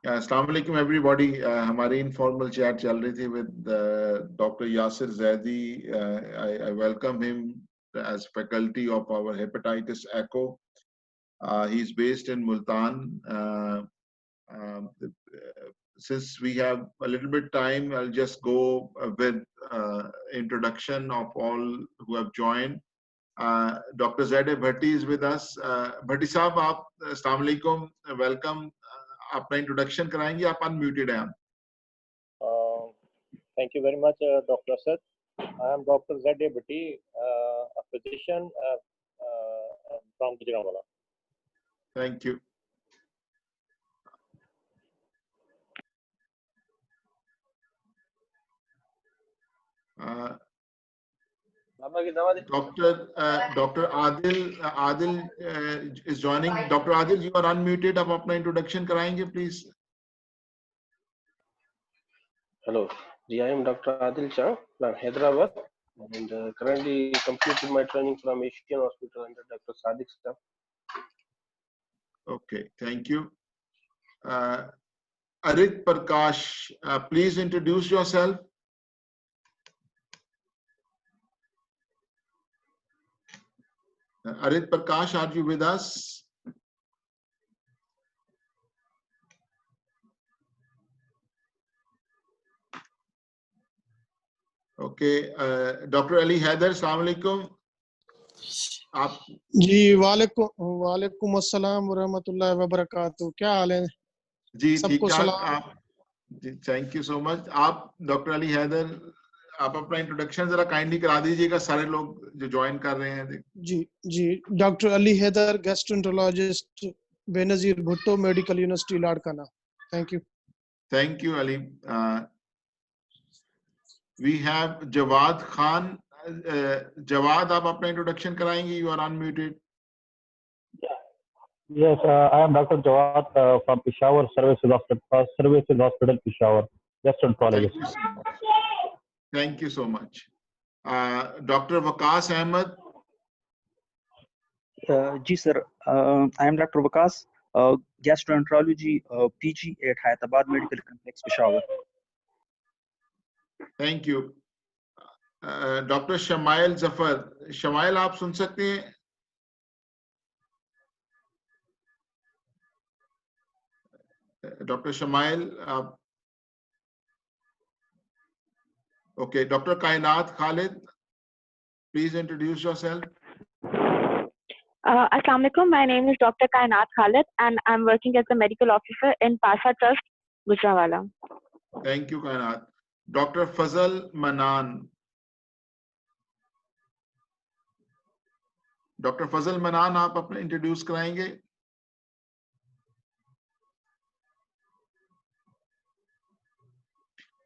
Assalamu alaikum everybody. हमारी informal chat चल रही थी with Dr. Yasir Zaidi. I welcome him as faculty of our hepatitis echo. He's based in Multan. Since we have a little bit time, I'll just go with introduction of all who have joined. Dr. Zaide Bhatti is with us. Bhatti साहब आप अस्सलाम वालेकुम, welcome. अपना introduction कराएंगे, आप unmuted हैं आप. Thank you very much, Dr. Asad. I am Dr. Zaide Bhatti, a physician from Gujranwala. Thank you. Dr. Adil is joining. Dr. Adil, you are unmuted. आप अपना इंट्रोडक्शन कराएंगे, please. Hello, I am Dr. Adil Shah from Hyderabad and currently completed my training from Asian Hospital under Dr. Sadiq Staff. Okay, thank you. Arit Prakash, please introduce yourself. Arit Prakash, are you with us? Okay, Dr. Ali Haider, Assalamu alaikum. आप जी वालेकुम अस्सलाम व रहमतुल्लाहि व बरकातहू. क्या हाल है जी? ठीक ठाक. सलाम. आप जी, थैंक यू सो मच. आप डॉक्टर अली हैदर, आप अपना इंट्रोडक्शन जरा काइंडली करा दीजिएगा, सारे लोग जो ज्वाइन कर रहे हैं. जी doctor Ali Haider, gastroenterologist, Benazir Bhutto medical university Larkana. Thank you Ali. We have Jawad Khan. Jawad, आप अपना इंट्रोडक्शन कराएंगे. You are unmuted. Yes, I am Dr. Jawad from Peshawar Services Hospital, Peshawar, gastroenterologist. Thank you so much. Dr. Waqas Ahmed. जी sir, I am Dr. Waqas, gastroenterology PG at Hyderabad Medical Complex, Peshawar. Thank you. Dr. Shamail Zafar. Shamail, आप सुन सकते हैं? Dr. Shamail, okay. Dr. Kainat Khalid, please introduce yourself. Assalamu alaikum. My name is Dr. Kainat Khalid and I'm working as a medical officer in Pasa Trust, Gujranwala. Thank you, Kainat. Dr. Fazal Manan. Dr. Fazal Manan, आप अपना introduce कराएंगे.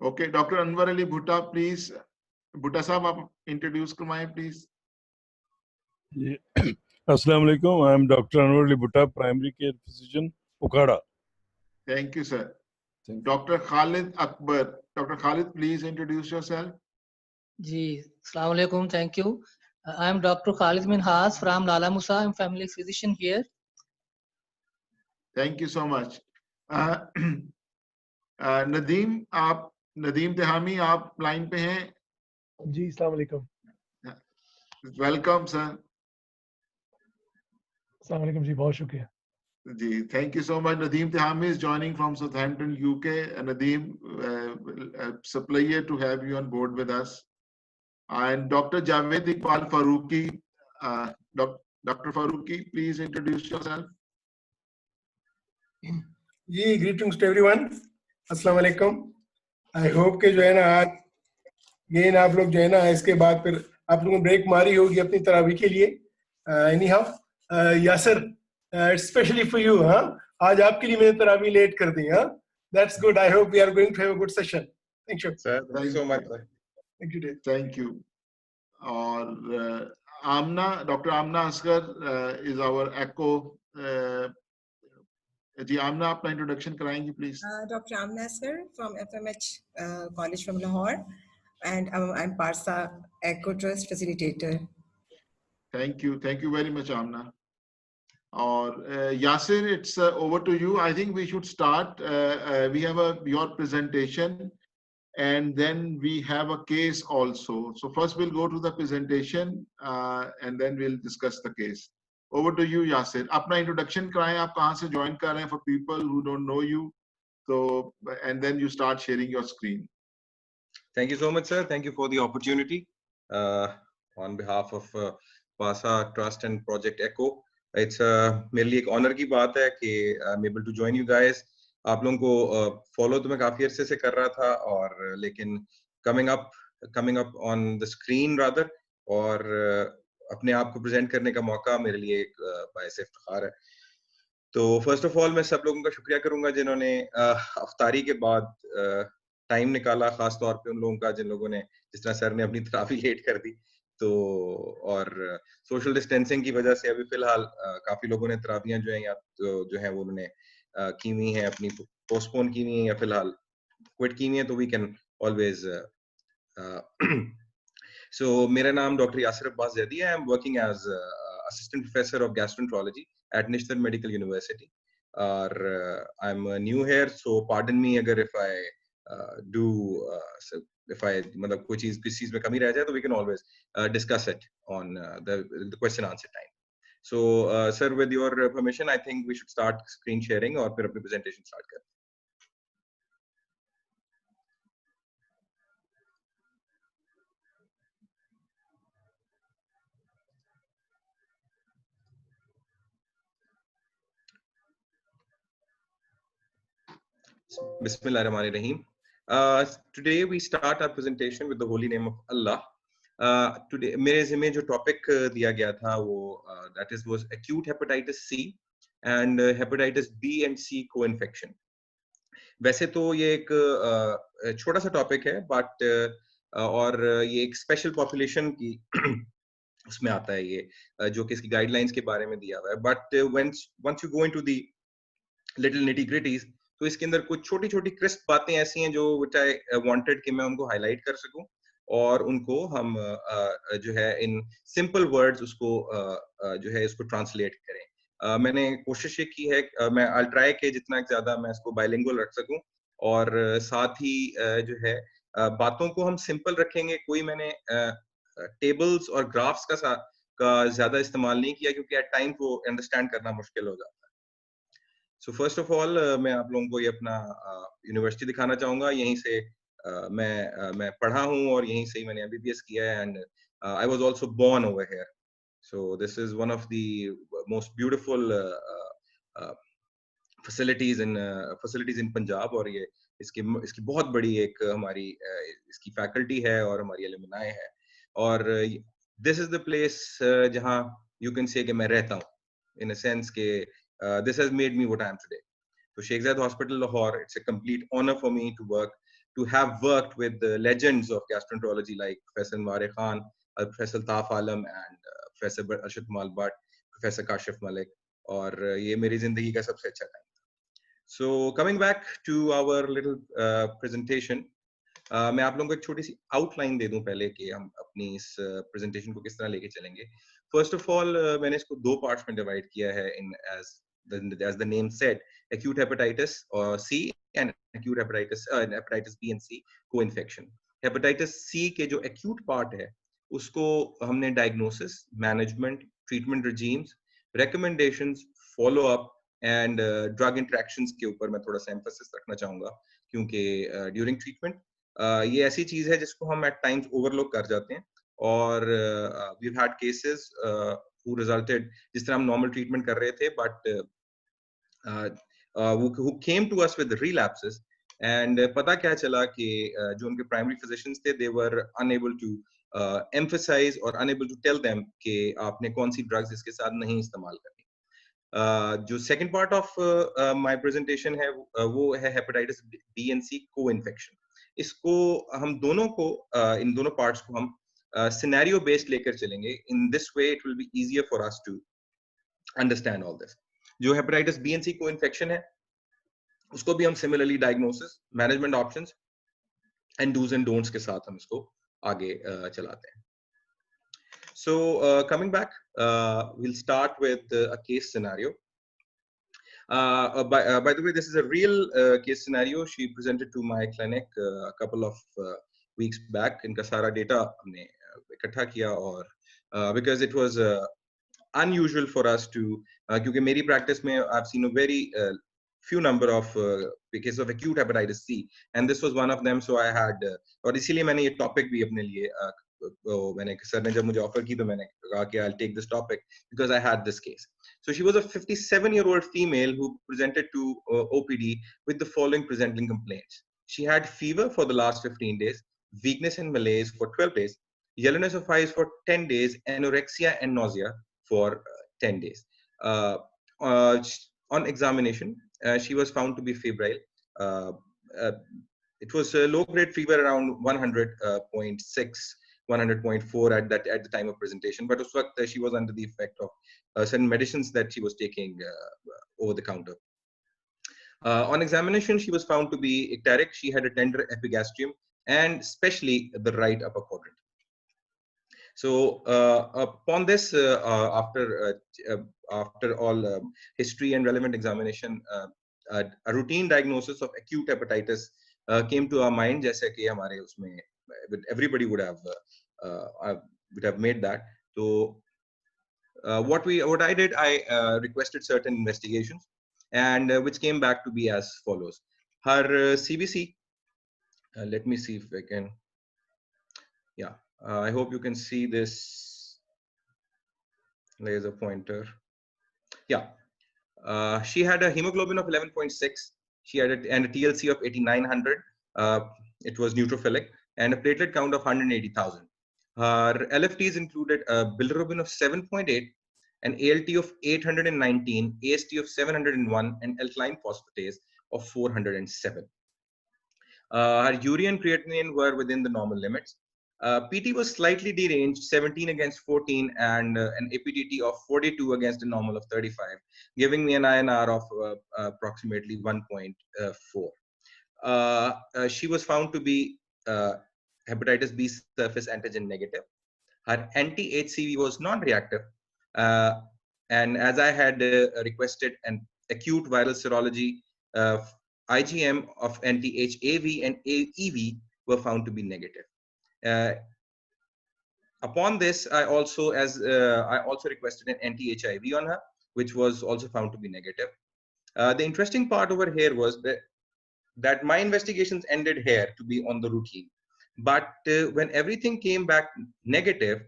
Okay, Dr. Anwar Ali Bhutta, please. Bhutta साहब, आप introduce करवाएं, please. Assalamu alaikum. I am Dr. Anwar Ali Bhutta, primary care physician, Pokhara. Thank you, sir. Dr. Khalid Akbar. Dr. Khalid, please introduce yourself. Ji, Assalamu alaikum. Thank you. I am Dr. Khalid Minhas from Lala Musa. I am family physician here. Thank you so much. Nadeem, आप नदीम तिहामी, आप line पे हैं. जी, अस्सलाम वालेकुम. Welcome sir. अस्सलाम वालेकुम जी, बहुत शुक्रिया. जी, thank you so much. Nadeem Tihami is joining from Southampton, UK. Nadeem, it's a pleasure to have you on board with us. And Dr. Javed Iqbal Farooqi. Dr. Farooqi, please introduce yourself. Ji, greetings to everyone. अस्सलाम वालेकुम. I hope के जो है ना आज gain आप लोग जो है ना इसके बाद फिर आप लोगों ने ब्रेक मारी होगी अपनी तरावी के लिए. Anyhow, यासर, especially for you, हाँ, आज आपके लिए मैंने तरावी लेट कर दी, हाँ. That's good. I hope we are going to have a good session. Thank you. Sir, thank you so much. Thank you, Dave. Thank you. और Amna, Dr. Amna Asghar is our echo. जी आमना, अपना introduction कराएंगी please. Dr. Amna Asghar from FMH College from Lahore, and I'm Parsa Echo Trust facilitator. Thank you very much, Amna. Or Yasir, it's over to you. I think we should start. We have your presentation, and then we have a case also. So first we'll go to the presentation, and then we'll discuss the case. Over to you, Yasir. अपना introduction कराएं, आप कहाँ से join कर रहे हैं for people who don't know you. So, and then you start sharing your screen. Thank you so much, sir. Thank you for the opportunity. On behalf of PASA Trust and Project Echo, it's मेरे लिए एक honor की बात है कि I'm able to join you guys. आप लोगों को follow तो मैं काफी अरसे से कर रहा था, और लेकिन coming up on the screen rather, और अपने आप को present करने का मौका मेरे लिए एक बायस इफ्तिखार है. तो फर्स्ट ऑफ ऑल मैं सब लोगों का शुक्रिया करूंगा जिन्होंने अफ्तारी के बाद टाइम निकाला, खास तौर पे उन लोगों का जिन लोगों ने, जिस तरह सर ने अपनी तरावी लेट कर दी, तो और सोशल डिस्टेंसिंग की वजह से अभी फिलहाल काफी लोगों ने तरावियां जो है या जो है वो उन्होंने की हुई हैं, अपनी पोस्टपोन की हुई हैं या फिलहाल क्विट की हुई हैं. तो वी कैन ऑलवेज सो मेरा नाम डॉक्टर यासिर अब्बास जैदी है. I am working as assistant professor of gastroenterology at Nishtar Medical University. I'm new here, so pardon me agar if I मतलब कोई चीज किसी चीज में कमी रह जाए, तो we can always discuss it on the question answer time. So sir, with your permission, I think we should start screen sharing और फिर अपनी presentation start करें. Bismillahirrahmanirrahim. Today we start our presentation with the holy name of Allah. Today मेरे ज़िम्मे जो topic दिया गया था वो that was acute hepatitis C and hepatitis B and C co-infection. वैसे तो ये एक छोटा सा topic है, but और ये एक special population की उसमें आता है, ये जो कि इसकी guidelines के बारे में दिया हुआ है. But once you go into the little nitty-gritties, तो इसके अंदर कुछ छोटी छोटी क्रिस्प बातें ऐसी हैं जो which I wanted कि मैं उनको हाईलाइट कर सकूं और उनको हम जो है इन सिंपल वर्ड्स उसको जो है इसको ट्रांसलेट करें. मैंने कोशिश ये की है, मैं I'll try कि जितना ज्यादा मैं इसको बाइलिंगुअल रख सकूं, और साथ ही जो है बातों को हम सिंपल रखेंगे. कोई मैंने टेबल्स और ग्राफ्स का ज्यादा इस्तेमाल नहीं किया, क्योंकि एट टाइम वो अंडरस्टैंड करना मुश्किल हो जाता है. So first of all, मैं आप लोगों को ये अपना यूनिवर्सिटी दिखाना चाहूँगा. यहीं से मैं पढ़ा हूँ और यहीं से ही मैंने MBBS किया है, and I was also born over here. So this is one of the most beautiful facilities in Punjab, और ये इसकी बहुत बड़ी एक हमारी इसकी फैकल्टी है और हमारी एलुमनाई है. और this is the place जहाँ you can say कि मैं रहता हूँ, in a sense के this has made me what I am today. So Sheikh Zayed Hospital, Lahore, it's a complete honor for me to have worked with the legends of gastroenterology like Professor Anwar Khan, Professor Altaf Alam, and Professor Arshad Mal Bhatt, Professor Kashif Malik. और ये मेरी जिंदगी का सबसे अच्छा time था. So coming back to our little presentation, मैं आप लोगों को एक छोटी सी आउटलाइन दे दूं पहले कि हम अपनी इस प्रेजेंटेशन को किस तरह लेके चलेंगे. फर्स्ट ऑफ ऑल मैंने इसको दो पार्ट्स में डिवाइड किया है, इन as the name said, acute hepatitis or C and acute hepatitis B and C co-infection. Hepatitis C के जो acute part है उसको हमने diagnosis, management, treatment regimes, recommendations, follow up and drug interactions के ऊपर मैं थोड़ा सा emphasis रखना चाहूँगा, क्योंकि during treatment ये ऐसी चीज है जिसको हम at times overlook कर जाते हैं. और we've had cases who resulted, जिस तरह हम normal treatment कर रहे थे, but who came to us with relapses, and पता क्या चला कि जो उनके primary physicians थे, they were unable to emphasize or unable to tell them कि आपने कौन सी drugs इसके साथ नहीं इस्तेमाल करनी. जो second part of my presentation है वो है hepatitis B and C co-infection. इसको हम दोनों को इन दोनों parts को हम scenario based लेकर चलेंगे. In this way it will be easier for us to understand all this. जो hepatitis B and C co-infection है उसको भी हम similarly diagnosis, management options and do's and don'ts के साथ हम इसको आगे चलाते हैं. So coming back, we'll start with a case scenario. By the way, this is a real case scenario. She presented to my clinic a couple of weeks back. इनका सारा data हमने इकट्ठा किया और because it was unusual for us to क्योंकि मेरी practice में I've seen a very few number of cases of acute hepatitis C, and this was one of them. So I had और इसीलिए मैंने ये topic भी अपने लिए मैंने सर ने जब मुझे ऑफर की तो मैंने कहा कि I'll take this topic because I had this case. So she was a 57-year-old female who presented to OPD with the following presenting complaints. She had fever for the last 15 days, weakness and malaise for 12 days, yellowness of eyes for 10 days, anorexia and nausea for 10 days. On examination, she was found to be febrile. It was a low-grade fever around 100.6. 100.4 at the time of presentation, but she was under the effect of certain medicines that she was taking over the counter. On examination, she was found to be icteric. She had a tender epigastrium and especially the right upper quadrant. So upon this, after all history and relevant examination, a routine diagnosis of acute hepatitis came to our mind. जैसे कि हमारे उसमें everybody would have made that. So what I did, I requested certain investigations, and which came back to be as follows. Her CBC, let me see if I can, yeah, I hope you can see this laser pointer. Yeah, she had a hemoglobin of 11.6. She had and a TLC of 8900. It was neutrophilic, and a platelet count of 180,000. Her LFTs included a bilirubin of 7.8, an ALT of 819, AST of 701, and alkaline phosphatase of 407. Her urea and creatinine were within the normal limits. PT was slightly deranged, 17 against 14, and an APTT of 42 against a normal of 35, giving me an INR of approximately 1.4. She was found to be hepatitis B surface antigen negative. Her anti-HCV was non-reactive, and as I had requested an acute viral serology, IgM of anti-HAV and AEV were found to be negative. Upon this, I also requested an anti-HIV on her, which was also found to be negative. The interesting part over here was that my investigations ended here to be on the routine. But when everything came back negative,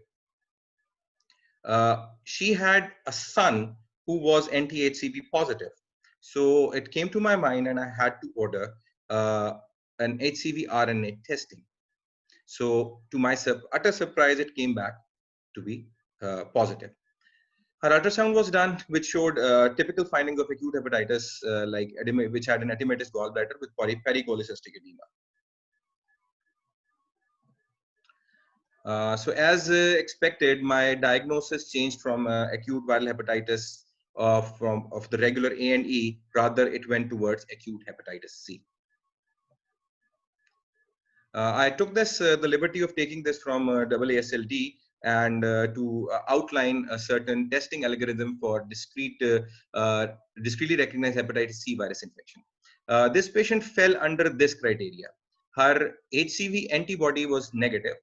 she had a son who was anti-HCV positive. So it came to my mind and I had to order an HCV RNA testing. So to my utter surprise, it came back to be positive. Her ultrasound was done, which showed typical findings of acute hepatitis, which had an edematous gallbladder with pericholecystic edema. So as expected, my diagnosis changed from acute viral hepatitis of the regular A and E, rather it went towards acute hepatitis C. I took the liberty of taking this from AASLD and to outline a certain testing algorithm for discretely recognized hepatitis C virus infection. This patient fell under this criteria. Her HCV antibody was negative,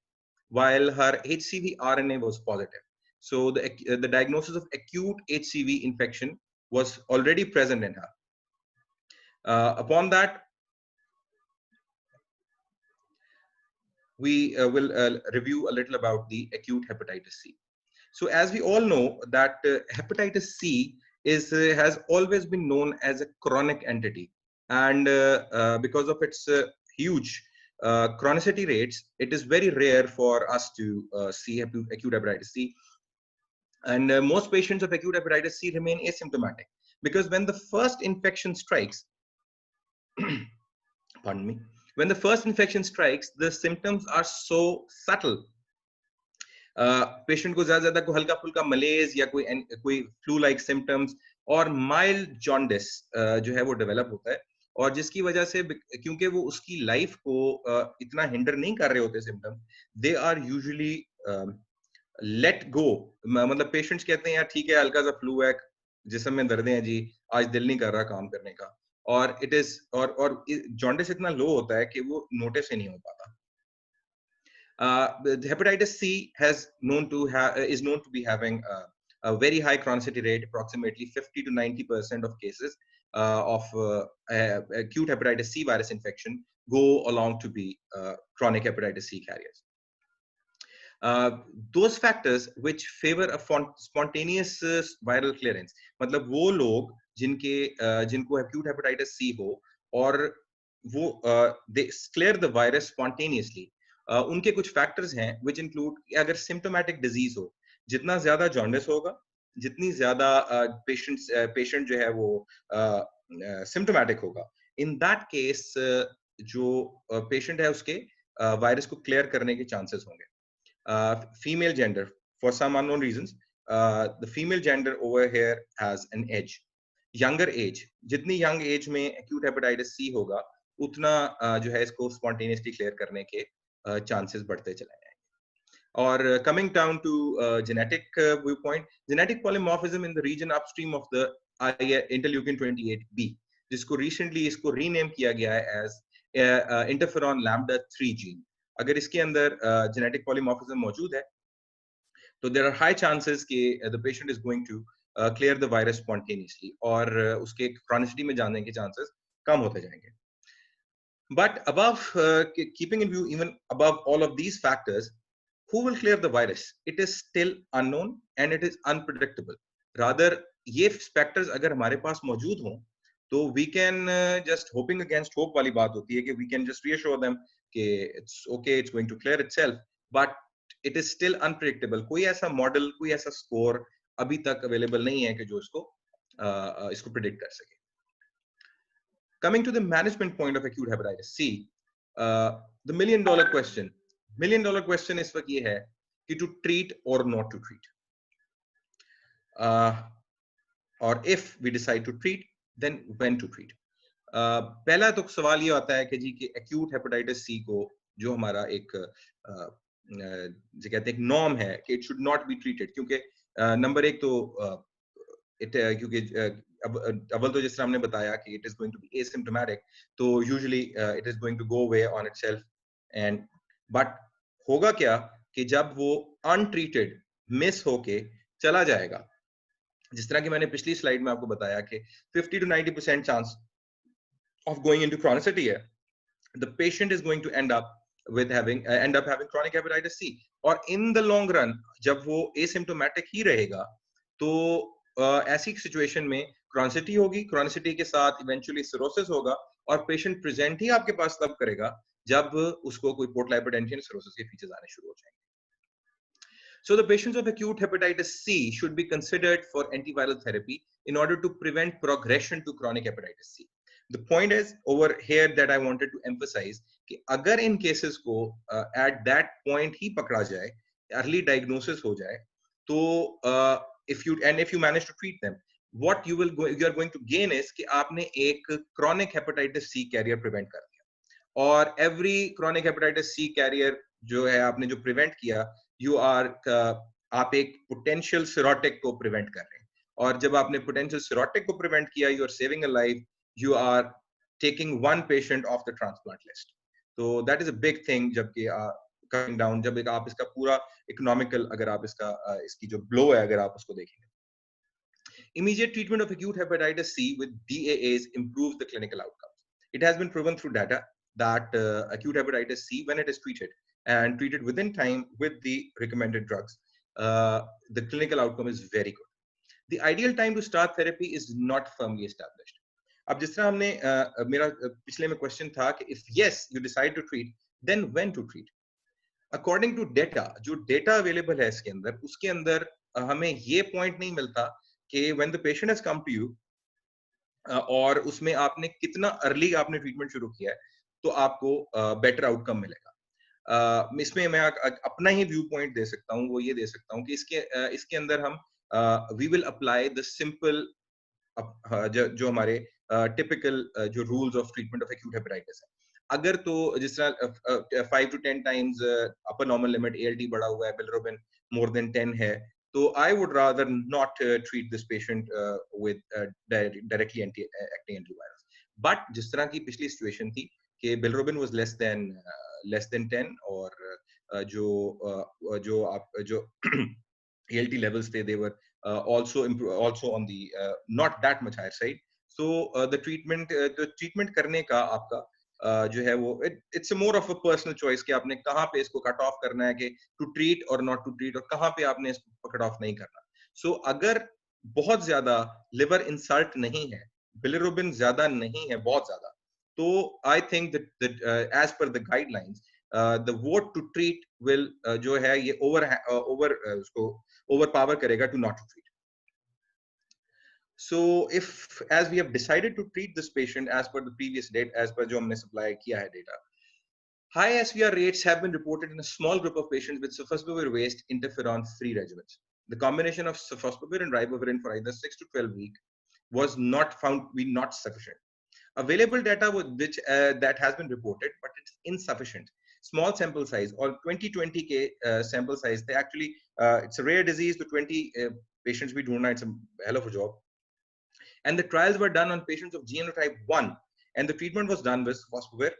while her HCV RNA was positive. So the diagnosis of acute HCV infection was already present in her. Upon that, we will review a little about the acute hepatitis C. So as we all know that hepatitis C has always been known as a chronic entity, and because of its huge chronicity rates, it is very rare for us to see acute hepatitis C. And most patients of acute hepatitis C remain asymptomatic because when the first infection strikes, pardon me, when the first infection strikes, the symptoms are so subtle. Patient को ज़्यादा को हल्का फुल्का malaise या कोई flu-like symptoms और mild jaundice जो है वो develop होता है, और जिसकी वजह से क्योंकि वो उसकी life को इतना hinder नहीं कर रहे होते symptoms, they are usually let go, मतलब पेशेंट्स कहते हैं यार ठीक है हल्का सा फ्लू है, जिस्म में दर्द है जी, आज दिल नहीं कर रहा काम करने का, और इट इज और जॉन्डिस इतना लो होता है कि वो नोटिस ही नहीं हो पाता. Hepatitis C is known to be having a very high chronicity rate. Approximately 50 to 90% of cases of acute hepatitis C virus infection go along to be chronic hepatitis C carriers. Those factors which favor a spontaneous viral clearance, मतलब वो लोग जिनको acute hepatitis C हो और वो they clear the virus spontaneously, उनके कुछ factors हैं which include अगर symptomatic disease हो, जितना ज्यादा जॉन्डिस होगा, जितनी ज्यादा पेशेंट जो है वो symptomatic होगा, in that case जो पेशेंट है उसके वायरस को क्लियर करने के चांसेस होंगे. Female gender, for some unknown reasons, the female gender over here has an edge. Younger age, जितनी young age में acute hepatitis C होगा, उतना जो है इसको spontaneously clear करने के chances बढ़ते चले जाएंगे. और coming down to genetic viewpoint, genetic polymorphism in the region upstream of the interleukin 28B, जिसको recently इसको rename किया गया है as interferon lambda 3 gene. अगर इसके अंदर genetic polymorphism मौजूद है, तो there are high chances कि the patient is going to clear the virus spontaneously, और उसके chronicity में जाने के chances कम होते जाएंगे. But above, keeping in view even above all of these factors, who will clear the virus? It is still unknown and it is unpredictable. Rather, ये factors अगर हमारे पास मौजूद हों, तो we can just hoping against hope वाली बात होती है कि we can just reassure them कि it's okay, it's going to clear itself, but it is still unpredictable. कोई ऐसा मॉडल, कोई ऐसा स्कोर अभी तक अवेलेबल नहीं है कि जो इसको प्रिडिक्ट कर सके. Coming to the management point of acute hepatitis C, the million dollar question इस वक्त ये है कि to treat or not to treat, or if we decide to treat, then when to treat. पहला तो सवाल ये आता है कि जी कि acute hepatitis C को जो हमारा एक जो कहते हैं एक नॉर्म है कि it should not be treated, क्योंकि नंबर एक तो क्योंकि अव्वल तो जिस तरह हमने बताया कि it is going to be asymptomatic, तो usually it is going to go away on itself, and but होगा क्या कि जब वो untreated मिस होके चला जाएगा, जिस तरह कि मैंने पिछली स्लाइड में आपको बताया कि 50 to 90% chance of going into chronicity है, the patient is going to end up having chronic hepatitis C, और in the long run जब वो asymptomatic ही रहेगा, तो ऐसी सिचुएशन में क्रॉनिसिटी होगी, क्रॉनिसिटी के साथ इवेंचुअली सिरोसिस होगा, और पेशेंट प्रेजेंट ही आपके पास तब करेगा जब उसको कोई पोर्टल हाइपरटेंशन सिरोसिस के फीचर्स आने शुरू हो जाएंगे. So the patients of acute hepatitis C should be considered for antiviral therapy in order to prevent progression to chronic hepatitis C. The point is over here that I wanted to emphasize कि अगर इन cases को at that point ही पकड़ा जाए, early diagnosis हो जाए, तो if you manage to treat them, what you are going to gain is कि आपने एक chronic hepatitis C carrier prevent कर दिया, और every chronic hepatitis C carrier जो है आपने जो prevent किया, आप एक potential cirrhotic को prevent कर रहे हैं, और जब आपने potential cirrhotic को prevent किया, you are saving a life, you are taking one patient off the transplant list. So that is a big thing जबकि coming down, जब आप इसका पूरा economical अगर आप इसकी जो blow है अगर आप उसको देखेंगे. Immediate treatment of acute hepatitis C with DAAs improves the clinical outcomes. It has been proven through data that acute hepatitis C, when it is treated and treated within time with the recommended drugs, the clinical outcome is very good. The ideal time to start therapy is not firmly established. अब जिस तरह हमने मेरा पिछले में question था कि if yes you decide to treat, then when to treat. According to data, जो data available है इसके अंदर, उसके अंदर हमें ये point नहीं मिलता कि when the patient has come to you और उसमें आपने कितना अर्ली आपने ट्रीटमेंट शुरू किया है तो आपको बेटर आउटकम मिलेगा. इसमें मैं अपना ही व्यू पॉइंट दे सकता हूँ, वो ये दे सकता हूँ कि इसके अंदर हम we will apply the simple जो हमारे टिपिकल जो rules of treatment of acute hepatitis है. अगर तो जिस तरह 5 to 10 times upper normal limit ALT बढ़ा हुआ है, bilirubin more than 10 है, तो I would rather not treat this patient with directly acting antivirals. But जिस तरह की पिछली situation थी कि bilirubin was less than 10 और जो ALT levels थे, they were also on the not that much higher side. So the treatment करने का आपका जो है वो it's a more of a personal choice कि आपने कहाँ पे इसको cut off करना है कि to treat or not to treat, और कहाँ पे आपने इसको cut off नहीं करना. So अगर बहुत ज्यादा liver insult नहीं है, bilirubin ज्यादा नहीं है, बहुत ज्यादा, तो I think that as per the guidelines the vote to treat will जो है ये उसको overpower karega to not to treat. So if, as we have decided to treat this patient as per the previous date, as per jo humne supply kiya hai data, high SVR rates have been reported in a small group of patients with sofosbuvir-based interferon-free regimens. The combination of sofosbuvir and ribavirin for either 6 to 12 weeks was not found to be not sufficient. Available data which that has been reported, but it's insufficient. Small sample size, or 20K sample size. They actually, it's a rare disease. The 20 patients we do, it's a hell of a job. And the trials were done on patients of genotype 1, and the treatment was done with sofosbuvir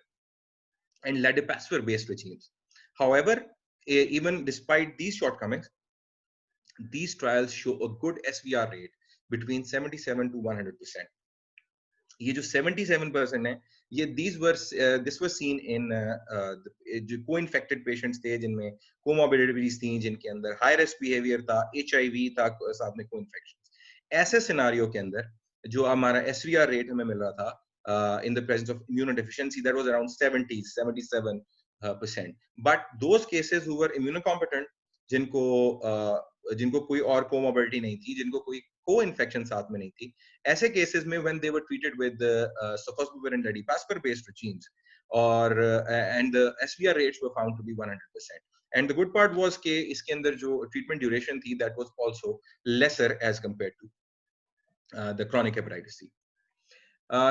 and ladipasvir-based regimes. However, even despite these shortcomings, these trials show a good SVR rate between 77 to 100%. ये जो 77% है, ये this was seen in जो co-infected patients थे जिनमें comorbidities थी, जिनके अंदर high risk behavior था, HIV था साथ में co-infections. ऐसे scenario के अंदर जो हमारा SVR rate हमें मिल रहा था in the presence of immunodeficiency, that was around 77%. But those cases who were immunocompetent, जिनको कोई और comorbidity नहीं थी, जिनको कोई co-infection साथ में नहीं थी, ऐसे cases में when they were treated with sofosbuvir and ladipasvir-based regimes, and the SVR rates were found to be 100%. And the good part was कि इसके अंदर जो treatment duration थी, that was also lesser as compared to the chronic hepatitis C.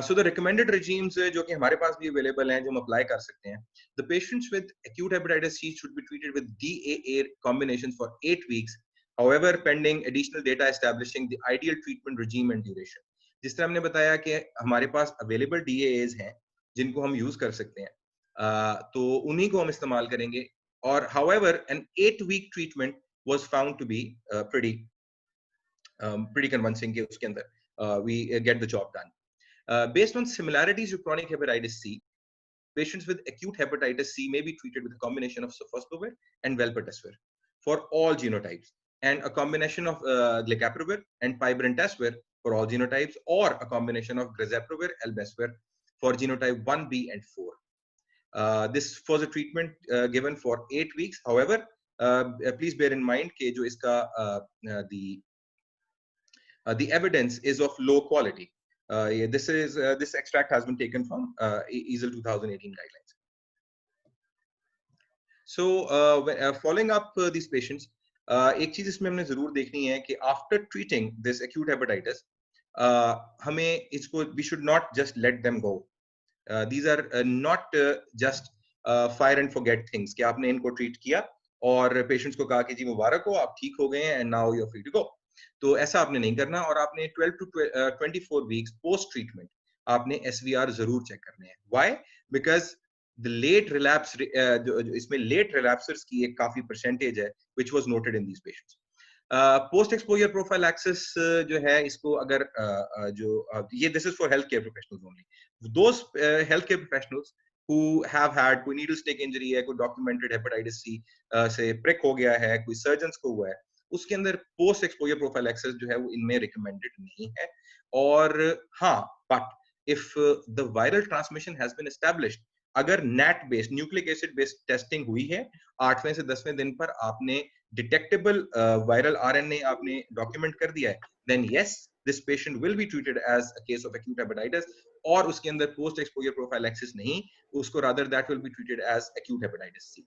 So the recommended regimes जो कि हमारे पास भी available हैं, जो हम apply कर सकते हैं. The patients with acute hepatitis C should be treated with DAA combinations for 8 weeks. However, pending additional data establishing the ideal treatment regime and duration. जिस तरह हमने बताया कि हमारे पास available DAAs हैं जिनको हम use कर सकते हैं, तो उन्हीं को हम इस्तेमाल करेंगे. और however, an 8-week treatment was found to be pretty convincing कि उसके अंदर we get the job done. Based on similarities to chronic hepatitis C, patients with acute hepatitis C may be treated with a combination of sofosbuvir and velpatasvir for all genotypes, and a combination of glecaprevir and pibrentasvir for all genotypes, or a combination of grazeprevir, elbesvir for genotype 1B and 4. This was a treatment given for 8 weeks. However, please bear in mind कि जो इसका the evidence is of low quality. This extract has been taken from EASL 2018 guidelines. So following up these patients, एक चीज इसमें हमने जरूर देखनी है कि after treating this acute hepatitis, हमें इसको we should not just let them go. These are not just fire and forget things कि आपने इनको treat किया और patients को कहा कि जी मुबारक हो, आप ठीक हो गए हैं and now you're free to go. तो ऐसा आपने नहीं करना, और आपने 12 to 24 weeks post treatment आपने SVR जरूर चेक करने हैं. Why? Because the late relapse इसमें late relapsers की एक काफी percentage है which was noted in these patients. Post exposure prophylaxis जो है इसको अगर ये this is for healthcare professionals only. Those healthcare professionals who have had कोई needle stick injury है, कोई documented hepatitis C से prick हो गया है, कोई surgeons को हुआ है, उसके अंदर post exposure prophylaxis जो है वो इनमें recommended नहीं है. और हाँ, but if the viral transmission has been established, अगर NAT based nucleic acid based testing हुई है 8वें से 10वें दिन पर आपने detectable viral RNA आपने document कर दिया है, then yes, this patient will be treated as a case of acute hepatitis, और उसके अंदर post exposure prophylaxis नहीं, उसको rather that will be treated as acute hepatitis C.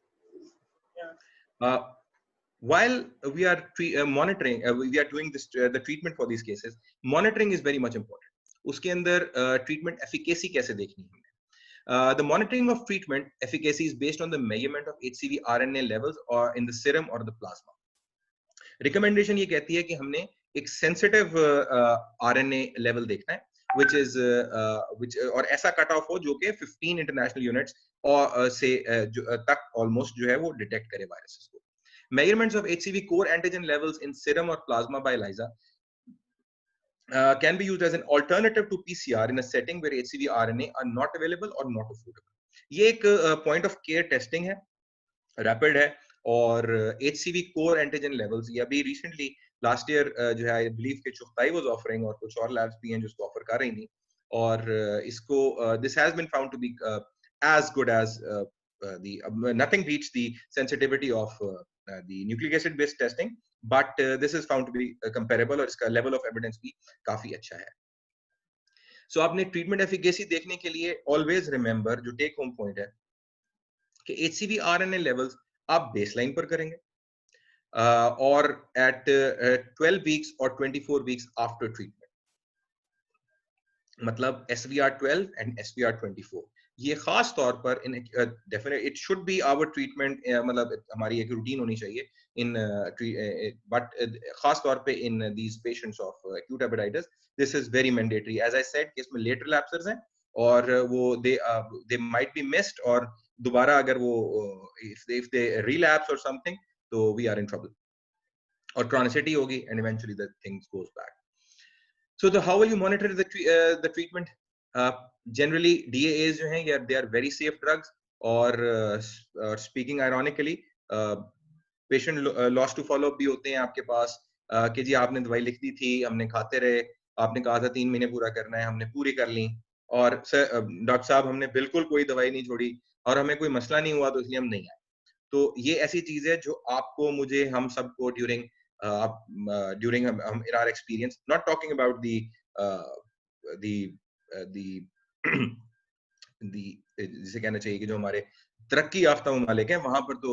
While we are monitoring, we are doing this the treatment for these cases, monitoring is very much important. उसके अंदर treatment efficacy कैसे देखनी है? The monitoring of treatment efficacy is based on the measurement of HCV RNA levels or in the serum or the plasma. Recommendation ये कहती है कि हमने एक sensitive RNA level देखना है, which और ऐसा कट ऑफ हो जो कि 15 इंटरनेशनल यूनिट्स और से तक ऑलमोस्ट जो है वो डिटेक्ट करे वायरसेस को. Measurements of HCV core antigen levels in serum or plasma by ELISA can be used as an alternative to PCR in a setting where HCV RNA are not available or not affordable. ये एक point of care testing है, rapid है, और HCV core antigen levels ये अभी recently last year जो है I believe कि चुगताई was offering और कुछ और labs भी हैं जो इसको offer कर रही थी, और इसको this has been found to be as good as nothing beats the sensitivity of the nucleic acid based testing, but this is found to be comparable और इसका level of evidence भी काफी अच्छा है. So आपने treatment efficacy देखने के लिए always remember जो take home point है कि HCV RNA levels आप baseline पर करेंगे और at 12 weeks or 24 weeks after treatment, मतलब SVR12 and SVR24. ये खास तौर पर इन definite it should be our treatment, मतलब हमारी एक रूटीन होनी चाहिए इन बट खास तौर पे in these patients of acute hepatitis this is very mandatory. As I said कि इसमें लेटरल एब्सेंस हैं और वो दे माइट बी मिस्ड, और दोबारा अगर वो इफ दे रिलैप्स और समथिंग तो वी आर इन ट्रबल और क्रॉनिसिटी होगी and eventually the things goes back. So the how will you monitor the treatment? Generally DAAs जो हैं they are very safe drugs, और speaking ironically patient loss to follow up भी होते हैं आपके पास कि जी आपने दवाई लिख दी थी, हमने खाते रहे, आपने कहा था 3 महीने पूरा करना है, हमने पूरी कर ली, और सर डॉक्टर साहब हमने बिल्कुल कोई दवाई नहीं छोड़ी और हमें कोई मसला नहीं हुआ तो इसलिए हम नहीं आए. तो ये ऐसी चीज है जो आपको, मुझे, हम सबको during our experience, not talking about the जिसे कहना चाहिए कि जो हमारे तरक्की याफ्ता ममालिक हैं वहां पर तो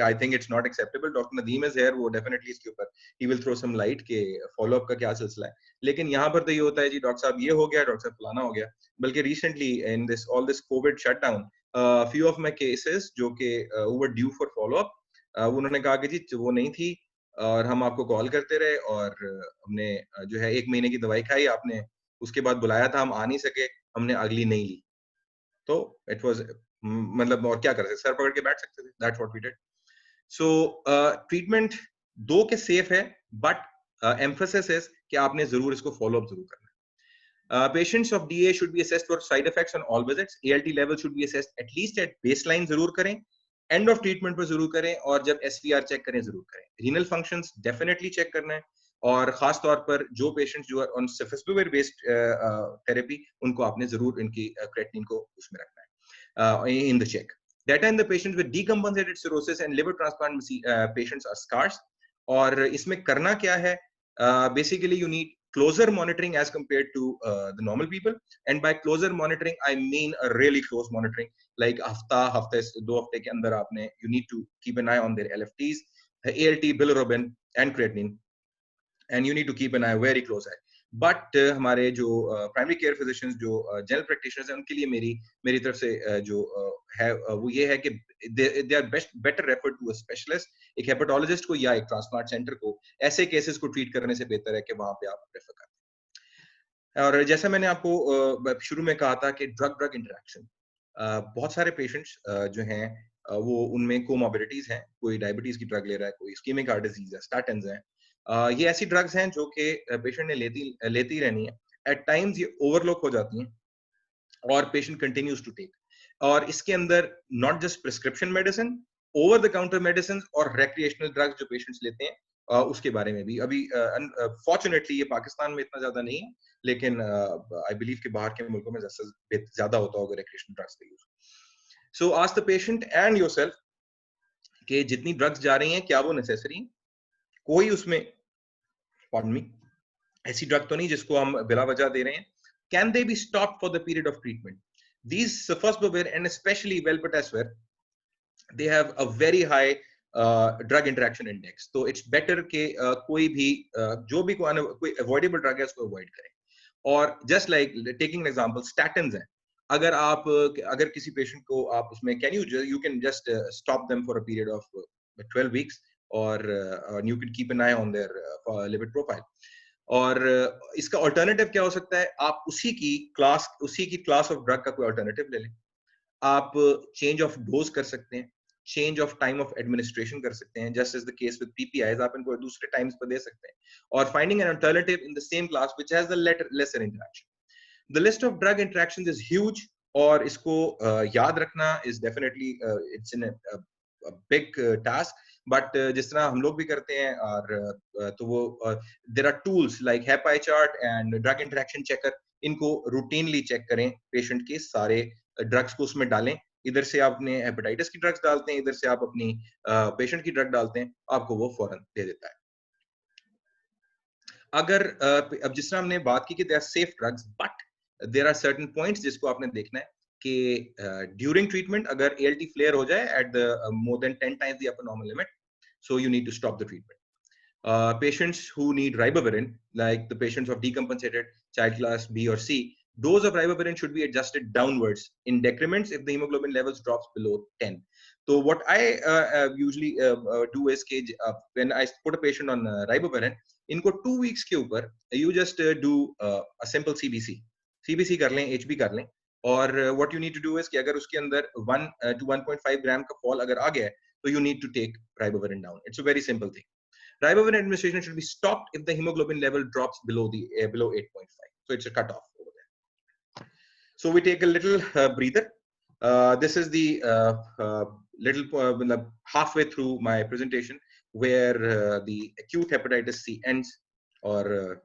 I think it's not acceptable. Doctor Nadeem is here, वो डेफिनेटली इसके ऊपर ही विल थ्रो सम लाइट के फॉलो अप का क्या सिलसिला है. लेकिन यहाँ पर तो ये होता है जी डॉक्टर साहब ये हो गया, डॉक्टर साहब फलाना हो गया. बल्कि recently in this all this Covid shutdown few of my cases जो कि वर ड्यू फॉर फॉलो अप, उन्होंने कहा कि जी वो नहीं थी और हम आपको कॉल करते रहे और हमने जो है 1 महीने की दवाई खाई, आपने उसके बाद बुलाया था, हम आ नहीं सके, हमने अगली नहीं ली. तो इट वाज मतलब और क्या कर सकते, सर पकड़ के बैठ सकते थे. That's what we did. So treatment 2 के सेफ है, बट एम्फेसिस इज कि आपने जरूर इसको फॉलो अप जरूर करना है. Patients of DA should be assessed for side effects on all visits. ALT level should be assessed at least at baseline जरूर करें, एंड ऑफ ट्रीटमेंट पर जरूर करें, और जब SVR चेक करें जरूर करें. रीनल फंक्शंस डेफिनेटली चेक करना है, और खास तौर पर जो पेशेंट्स जो ऑन सेफेस्टोविर बेस्ड थेरेपी उनको आपने जरूर इनकी क्रेटिनिन को उसमें रखना है in the check. Data in the patients with decompensated cirrhosis and liver transplant patients are scarce. और इसमें करना क्या है? Basically you need closer monitoring as compared to the normal people, and by closer monitoring I mean a really close monitoring, like हफ्ते 2 हफ्ते के अंदर आपने you need to keep an eye on their LFTs, ALT, bilirubin and creatinine, and you need to keep an eye, very close eye. But हमारे जो primary care physicians जो general practitioners हैं उनके लिए मेरी तरफ से जो है वो ये है कि they are better referred to a specialist, एक हेपेटोलॉजिस्ट को या एक ट्रांसप्लांट सेंटर को ऐसे केसेस को ट्रीट करने से बेहतर है कि वहां पे आप रेफर करें. और जैसा मैंने आपको शुरू में कहा था कि ड्रग इंटरेक्शन, बहुत सारे पेशेंट्स जो हैं वो उनमें कोमॉर्बिडिटीज हैं, कोई डायबिटीज की ड्रग ले रहा है, कोई इस्कीमिक हार्ट डिजीज है, स्टैटिन्स हैं. ये ऐसी ड्रग्स हैं जो कि पेशेंट ने लेती रहनी है. एट टाइम्स ये ओवरलुक हो जाती हैं और पेशेंट कंटिन्यूज टू टेक. और इसके अंदर not just prescription medicine, over the counter medicine और रेक्रिएशनल ड्रग्स जो पेशेंट्स लेते हैं उसके बारे में भी अभी फॉर्चुनेटली ये पाकिस्तान में इतना ज्यादा नहीं है, लेकिन आई बिलीव कि बाहर के मुल्कों में ज्यादा होता होगा रेक्रिएशनल ड्रग्स का use. So ask the patient and yourself कि जितनी ड्रग्स जा रही हैं क्या वो नेसेसरी हैं? कोई उसमें ऐसी ड्रग तो नहीं जिसको हम बिला वजह दे रहे हैं. Can they be stop for the period of treatment? These sofosbuvir and especially velpatasvir, they have a very high drug interaction index. तो it's better कि कोई भी जो भी कोई avoidable drug है उसको avoid करें. और just like taking an example, statins हैं, अगर किसी पेशेंट को आप उसमें you can just stop them for a period of 12 weeks or you can keep an eye on their lipid profile. और इसका अल्टरनेटिव क्या हो सकता है? आप उसी की क्लास ऑफ ड्रग का कोई अल्टरनेटिव ले लें. आप चेंज ऑफ डोज कर सकते हैं, change of time of administration कर सकते हैं, just as the case with PPIs. आप इनको दूसरे टाइम्स पर दे सकते हैं. और finding an alternative in the same class which has the lesser interaction. The list of drug interactions is huge, और इसको याद रखना is definitely it's in a big task. But जिस तरह हम लोग भी करते हैं, और तो वो there are tools like HepIChart and drug interaction checker. इनको routinely चेक करें, पेशेंट के सारे ड्रग्स को उसमें डालें. इधर से आप अपने हेपेटाइटिस की ड्रग्स डालते हैं, इधर से आप अपनी पेशेंट की ड्रग डालते हैं, आपको वो फौरन दे देता है. अगर अब जिस तरह हमने बात की कि they are safe drugs, but there are certain points जिसको आपने देखना है कि during treatment अगर ALT flare हो जाए at the more than 10 times the upper normal limit, so you need to stop the treatment. Patients who need ribavirin, like the patients of decompensated child class B or C, dose of ribavirin should be adjusted downwards in decrements if the hemoglobin levels drops below 10. So what I usually do is when I put a patient on ribavirin, इनको 2 weeks के ऊपर you just do a simple CBC कर लें, HB कर लें. और what you need to do is कि अगर उसके अंदर 1 to 1.5 ग्राम का फॉल अगर आ गया है, तो you need to take ribavirin down. It's a very simple thing. Ribavirin administration should be stopped if the hemoglobin level drops below 8.5. So it's a cutoff over there. So we take a little breather. This is the little halfway through my presentation where the acute hepatitis C ends. और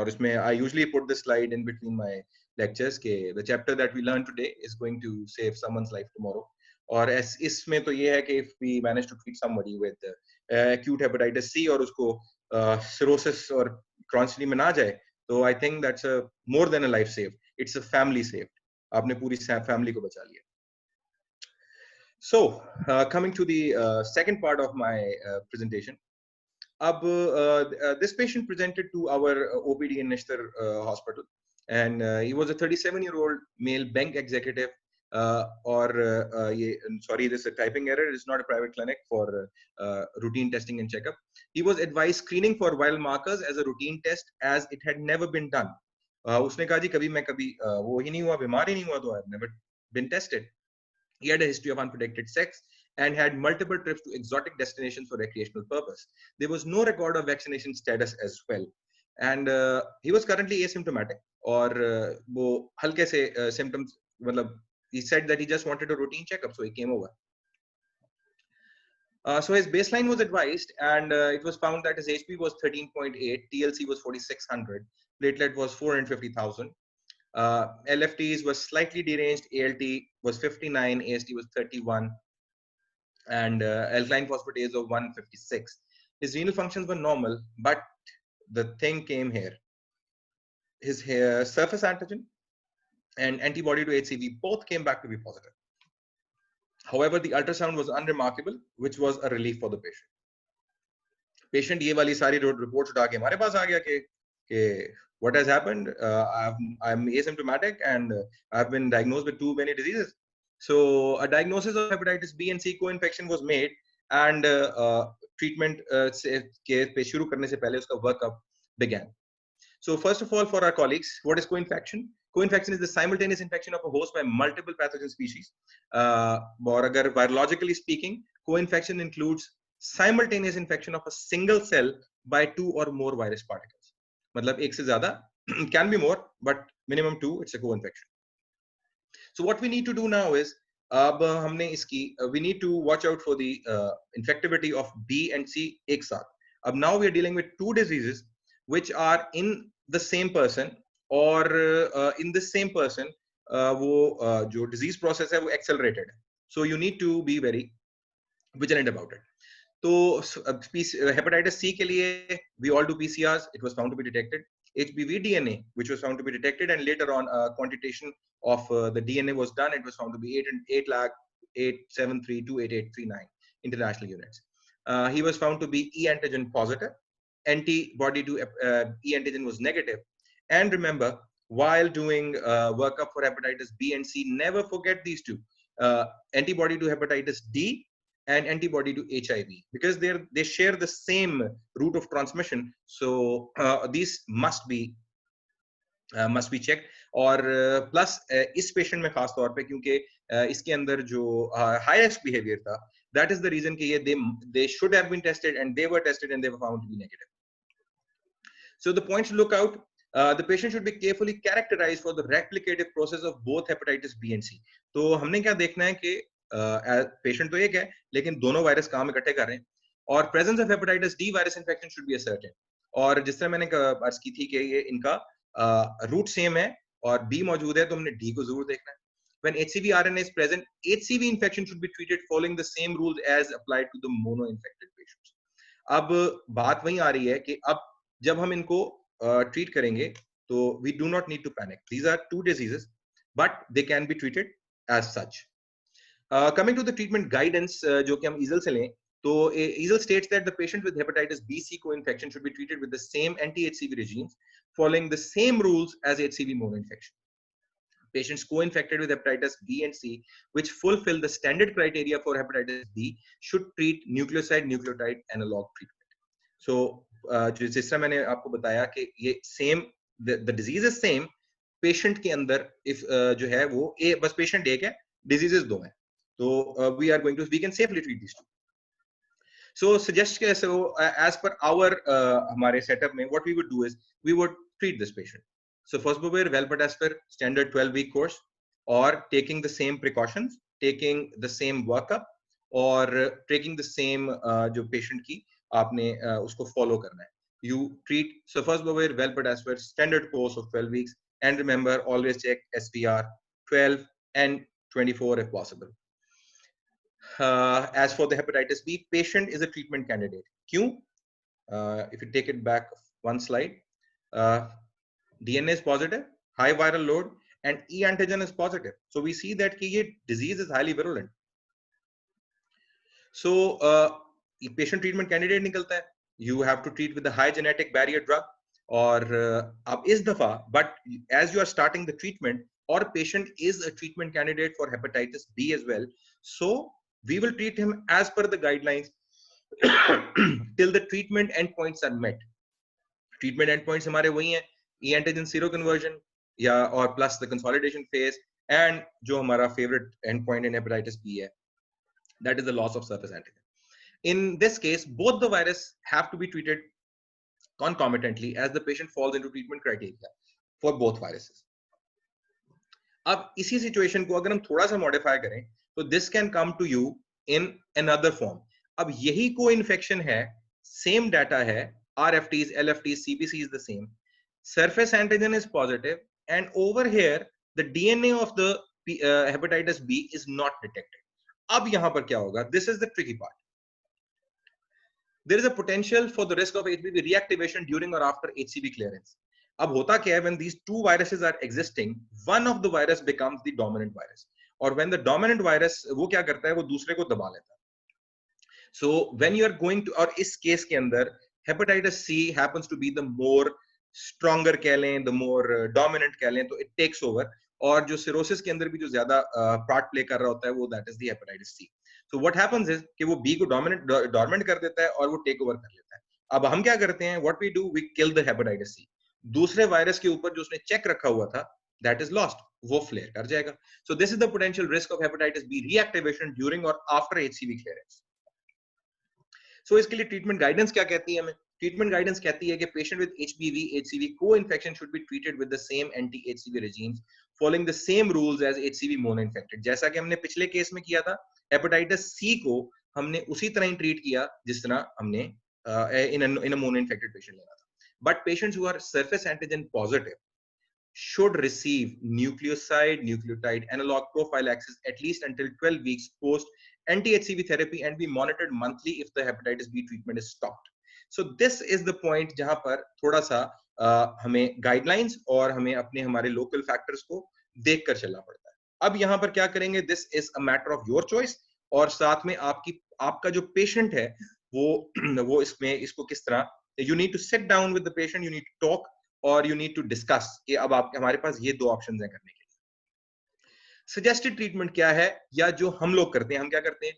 इसमें I usually put this slide in between my lectures के the chapter that we learned today is going to save someone's life tomorrow. और इसमें तो ये है कि if we manage to treat somebody with acute hepatitis C और उसको cirrhosis और Crohn's में ना जाए, तो I think that's a more than a life saved. It's a family saved. आपने पूरी family को बचा लिया. So coming to the second part of my presentation. This patient presented to our OPD in Nishtar hospital, and he was a 37-year-old male bank executive. Sorry, this is a typing error. It's not a private clinic for routine testing and checkup. He was advised screening for viral markers as a routine test, as it had never been done. उसने कहा जी कभी मैं वो ही नहीं हुआ, बीमार ही नहीं हुआ, तो I've never been tested. He had a history of unprotected sex and had multiple trips to exotic destinations for recreational purpose. There was no record of vaccination status as well. And he was currently asymptomatic. और वो हल्के से symptoms, मतलब he said that he just wanted a routine checkup, so he came over. So his baseline was advised, and it was found that his HP was 13.8, TLC was 4600, platelet was 450,000. LFTs was slightly deranged, ALT was 59, AST was 31, and alkaline phosphatase of 156. His renal functions were normal, but the thing came here. His surface antigen and antibody to HCV both came back to be positive. However, the ultrasound was unremarkable, which was a relief for the patient. Patient ये वाली सारी reports उठा के हमारे पास आ गया कि what has happened? I'm asymptomatic and I've been diagnosed with too many diseases. So a diagnosis of hepatitis B and C co-infection was made, and treatment के शुरू करने से पहले उसका workup began. So first of all, for our colleagues, what is co-infection? Co-infection is the simultaneous infection of a host by multiple pathogen species. और अगर virologically speaking, co-infection includes simultaneous infection of a single cell by 2 or more virus particles. मतलब एक से ज़्यादा, can be more, but minimum 2, it's a co-infection. So what we need to do now is, अब हमने इसकी, we need to watch out for the infectivity of B and C एक साथ. अब now we are dealing with 2 diseases which are in the same person, or in the same person वो जो disease process है वो accelerated है. So you need to be very vigilant about it. तो hepatitis C के लिए we all do PCRs. It was found to be detected. HBV DNA, which was found to be detected, and later on quantitation of the DNA was done. It was found to be 8,873,28839 international units. He was found to be E antigen positive. Antibody to E antigen was negative. And remember, while doing workup for hepatitis B and C, never forget these two, antibody to hepatitis D and antibody to HIV, because they share the same route of transmission. So these must be checked. और plus इस patient में खास तौर पे क्योंकि इसके अंदर जो हाई रिस्क बिहेवियर था, that is the reason कि ये they should have been tested and they were tested and they were found to be negative. So the points to look out, the patient should be carefully characterized for the replicative process of both hepatitis B and C. तो हमने क्या देखना है कि patient तो एक है लेकिन दोनों वायरस काम इकट्ठे कर रहे हैं, और presence of hepatitis D virus infection should be ascertained. और जिस तरह मैंने अर्ज की थी कि ये इनका रूट सेम है और B मौजूद है, तो हमने D को जरूर देखना है. When HCV RNA is present, HCV infection should be treated following the same rules as applied to the mono-infected patients. अब बात वही आ रही है कि अब जब हम इनको treat करेंगे तो we do not need to panic. These are two diseases, but they can be treated as such. Coming to the treatment guidance, जो कि हम EASL से लें, तो EASL states that the patient with hepatitis B C co-infection should be treated with the same anti-HCV regimes, following the same rules as HCV mono-infection. Patients co-infected with hepatitis B and C, which fulfill the standard criteria for hepatitis B, should treat nucleoside-nucleotide analog treatment. So, जिस तरह मैंने आपको बताया कि ये same, the disease is same, patient के अंदर if जो है वो बस patient एक है, diseases दो हैं, तो we can safely treat these two. So suggest के so as per our हमारे setup में, what we would do is we would treat this patient. So Fosbuvir, Valpartasvir, standard 12-week course, or taking the same precautions, taking the same workup, or taking the same जो patient की आपने उसको follow करना है. You treat so Fosbuvir, Valpartasvir, standard course of 12 weeks, and remember always check SVR 12 and 24 if possible. As for the hepatitis B, patient is a treatment candidate. Q, if you take it back one slide, DNA is positive, high viral load, and E antigen is positive. So we see that ki disease is highly virulent. So patient treatment candidate nikalta hai. You have to treat with the high genetic barrier drug, or ab is dafa, but as you are starting the treatment, or patient is a treatment candidate for hepatitis B as well, so we will treat him as per the guidelines till the treatment endpoints are met. Treatment endpoints हमारे वही हैं, E antigen seroconversion या or plus the consolidation phase, and जो हमारा favorite endpoint in hepatitis B है, that is the loss of surface antigen. In this case, both the virus have to be treated concomitantly as the patient falls into treatment criteria for both viruses. अब इसी situation को अगर हम थोड़ा सा modify करें, तो this can come to you in another form. अब यही co-infection है, same data है, RFTs, LFTs, CBC is the same. Surface antigen is positive, and over here the DNA of the hepatitis B is not detected. अब यहाँ पर क्या होगा? This is the tricky part. There is a potential for the risk of HBV reactivation during or after HCV clearance. अब होता क्या है? When these two viruses are existing, one of the virus becomes the dominant virus. और when the dominant virus वो क्या करता है? वो दूसरे को दबा लेता है. So when you are going to, और इस केस के अंदर hepatitis C happens to be the more stronger कह लें, the more dominant कह लें, तो it takes over. और जो cirrhosis के अंदर भी जो ज़्यादा part play कर रहा होता है वो that is the hepatitis C. So what happens is कि वो B को dormant कर देता है और वो take over कर लेता है. अब हम क्या करते हैं? What we do, we kill the hepatitis C. दूसरे वायरस के ऊपर जो उसने चेक रखा हुआ था, that is lost, वो flare कर जाएगा. So this is the potential risk of hepatitis B reactivation during or after HCV clearance. So इसके लिए treatment guidance क्या कहती है हमें? Treatment guidance कहती है कि patient with HBV, HCV co-infection should be treated with the same anti-HCV regimes, following the same rules as HCV mono-infected. जैसा कि हमने पिछले केस में किया था, hepatitis C को हमने उसी तरह ही treat किया जिस तरह हमने in a mono-infected patient लेना था. But patients who are surface antigen positive should receive nucleoside-nucleotide analog prophylaxis at least until 12 weeks post anti-HCV therapy and be monitored monthly if the hepatitis B treatment is stopped. So this is the point जहाँ पर थोड़ा सा हमें guidelines और हमें अपने हमारे local factors को देख कर चलना पड़ता है. अब यहाँ पर क्या करेंगे? This is a matter of your choice, और साथ में आपका जो patient है वो इसमें इसको किस तरह, you need to sit down with the patient, you need to talk और यू नीड टू डिस्कस कि अब आप हमारे पास ये 2 ऑप्शंस हैं करने के लिए। सजेस्टेड ट्रीटमेंट क्या है, या जो हम लोग करते हैं, हम क्या करते हैं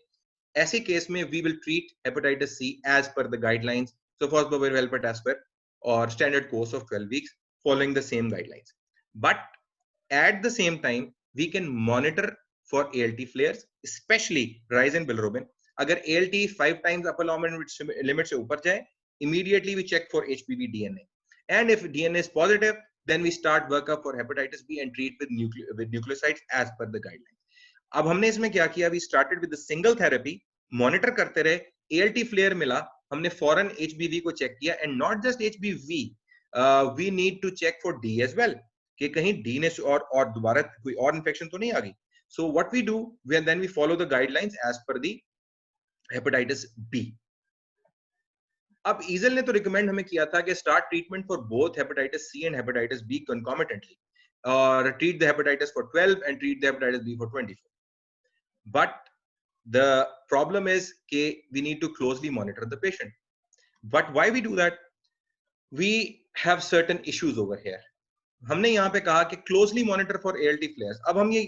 ऐसे केस में, we will treat hepatitis C as per the guidelines, sofosbuvir velpatasvir or standard course of 12 weeks following the same guidelines. But at the same time, we can monitor for ALT flares, especially rise in bilirubin. अगर ALT 5 times upper limit से ऊपर जाए, immediately we check for HBV DNA. And if DNA is positive, then we start workup for hepatitis B and treat with nucleosides as per the guidelines. अब हमने इसमें क्या किया, we started with the single therapy, monitor करते रहे, ALT flare मिला, हमने फॉरन HBV को चेक किया, and not just HBV, we need to check for D as well, कि कहीं D ने और दोबारा कोई और इन्फेक्शन तो नहीं आ गई. So what we do, then we follow the guidelines as per the hepatitis B. अब ईजल ने तो रिकमेंड हमें किया था कि start treatment for both hepatitis C and hepatitis B कंकॉमिटेंटली, और treat the hepatitis for 12 and treat the hepatitis B for 24. But the problem is we need to closely monitor the patient. But why we do that? We have certain issues over here. हमने यहाँ पे कहा कि closely monitor for ALT flares. अब हम ये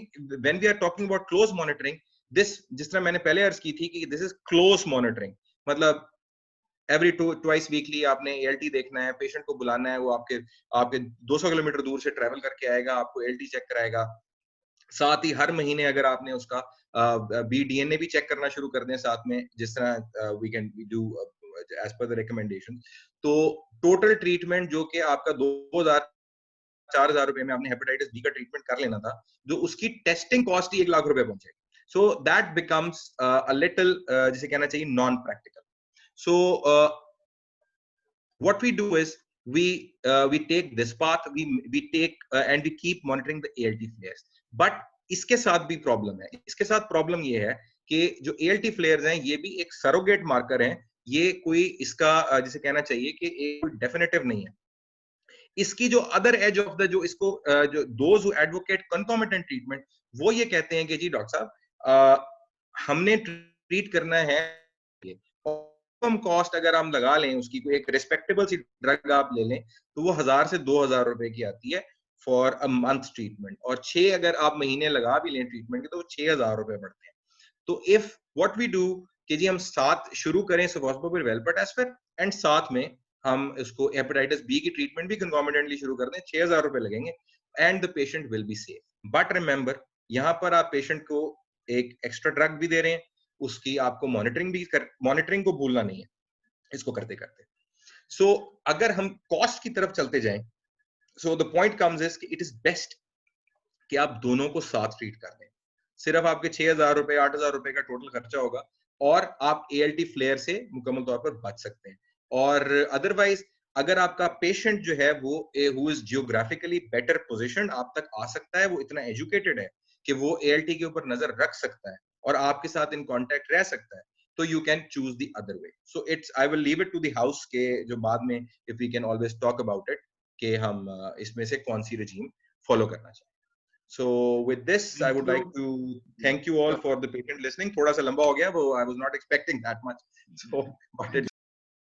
when we are talking about close monitoring, this जिस तरह मैंने पहले अर्ज की थी कि this is close monitoring, मतलब every twice weekly आपने ALT देखना है, पेशेंट को बुलाना है, वो आपके 200 किलोमीटर दूर से ट्रैवल करके आएगा, आपको ALT चेक कराएगा. साथ ही हर महीने अगर आपने उसका BDNA भी चेक करना शुरू कर दें साथ में, जिस तरह we do as per the recommendation, तो टोटल ट्रीटमेंट जो कि आपका 2000-4000 रुपए में आपने हेपेटाइटिस B का ट्रीटमेंट कर लेना था, जो उसकी टेस्टिंग कॉस्ट ही 1 लाख रुपए पहुंचेगी. So that becomes a little, जिसे कहना चाहिए, non practical. So what we do is we take this path, we take and we keep monitoring the ALT flares. But इसके साथ भी प्रॉब्लम है. इसके साथ प्रॉब्लम ये है कि जो ALT flares हैं, ये भी एक सरोगेट मार्कर हैं. ये कोई इसका जिसे कहना चाहिए कि एक डेफिनेटिव नहीं है. इसकी जो अदर एज ऑफ द, जो इसको जो दोज हु एडवोकेट कंकॉमिटेंट ट्रीटमेंट, वो ये कहते हैं कि जी डॉक्टर साहब, हमने ट्रीट करना है, कम कॉस्ट अगर हम लगा लें, उसकी कोई एक रिस्पेक्टेबल सी ड्रग आप ले लें, तो वो 1000 से 2000 रुपए की आती है फॉर अ मंथ ट्रीटमेंट, और 6 अगर आप महीने लगा भी लें ट्रीटमेंट के, तो वो 6000 रुपए पड़ते हैं. तो इफ व्हाट वी डू कि जी हम साथ शुरू करें sofosbuvir velpatasvir, एंड साथ में हम इसको हेपेटाइटिस B की ट्रीटमेंट भी कंकॉमिटेंटली शुरू कर दें, 6000 रुपए लगेंगे, and the patient will be safe. But remember, यहाँ पर आप पेशेंट को एक एक्स्ट्रा ड्रग भी दे रहे हैं, उसकी आपको मॉनिटरिंग को भूलना नहीं है इसको करते करते. सो अगर हम कॉस्ट की तरफ चलते जाएं, so the point comes is कि इट इज बेस्ट कि आप दोनों को साथ ट्रीट कर दें. सिर्फ आपके 6000 रुपए 8000 रुपए का टोटल खर्चा होगा, और आप ALT फ्लेयर से मुकम्मल तौर पर बच सकते हैं. और अदरवाइज अगर आपका पेशेंट जो है वो who is geographically better position आप तक आ सकता है, वो इतना एजुकेटेड है कि वो ALT के ऊपर नजर रख सकता है और आपके साथ इन कांटेक्ट रह सकता है, तो you can choose the other way. So it's, I will leave it to the house के जो बाद में if we can always talk about it कि हम इसमें से कौन सी रजीम फॉलो करना चाहिए. So with this, I would like to thank you all for the patient listening. थोड़ा सा लंबा हो गया वो, I was not expecting that much. So but it